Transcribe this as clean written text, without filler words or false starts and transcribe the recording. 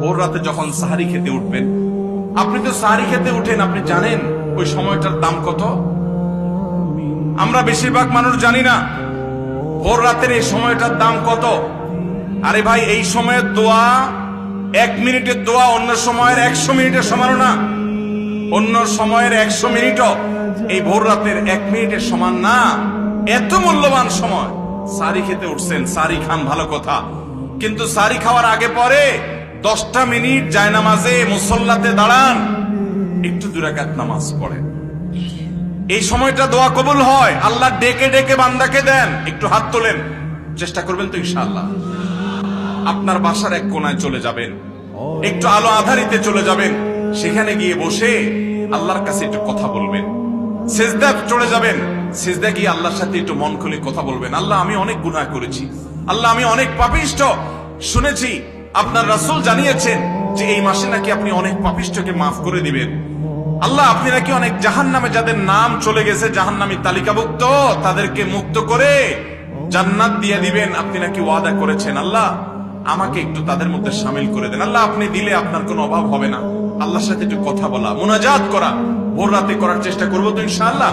ভোর রাতে যখন সাহারি খেতে উঠবেন, আপনি তো সাহারি খেতে উঠেন, আপনি জানেন ওই সময়টার দাম কত? আমরা বেশিরভাগ মানুষ জানি না ভোর রাতের এই সময়টার দাম কত। আরে ভাই, এই সময়ের দোয়া 1 মিনিটের দোয়া অন্য সময়ের 100 মিনিটের সমান না। অন্য সময়ের 100 মিনিটও এই ভোর রাতের 1 মিনিটের সমান না। এত মূল্যবান সময়। সাহারি খেতে উঠছেন, সাহারি খান, ভালো কথা, কিন্তু সাহারি খাওয়ার আগে পরে 10টা মিনিট জায়নামাজে মুসল্লাতে দাঁড়ান, একটু 2 রাকাত নামাজ পড়েন। এই সময়টা দোয়া কবুল হয়। আল্লাহ ডেকে ডেকে বান্দাকে দেন। একটু হাত তোলেন, চেষ্টা করবেন তো ইনশাআল্লাহ। আপনার বাসার এক কোনায় চলে যাবেন, একটু আলো আধারিতে চলে যাবেন, সেখানে গিয়ে বসে আল্লাহর কাছে একটু কথা বলবেন। সিজদা চলে যাবেন, সিজদা গিয়ে আল্লাহর সাথে একটু মন খুলে কথা বলবেন। আল্লাহ, আমি অনেক গুনাহ করেছি, আল্লাহ আমি অনেক পাপিষ্ঠ। শুনেছি আপনার রাসূল জানিয়েছেন যে এই মাসে নাকি আপনি অনেক পাপিষ্ঠকে মাফ করে দিবেন। আল্লাহ, আপনি নাকি অনেক জাহান্নামে যাদের নাম চলে গেছে জাহান্নামী তালিকাভুক্ত, তাদেরকে মুক্ত করে জান্নাত দিয়ে দিবেন, আপনি নাকি ওয়াদা করেছেন। আল্লাহ, আমাকে একটু তাদের মধ্যে শামিল করে দেন। আল্লাহ, আপনি দিলে আপনার কোনো অভাব হবে না। আল্লাহর সাথে একটু কথা বলা, মুনাজাত করা ভোর রাতে করার চেষ্টা করবো তো ইনশাআল্লাহ।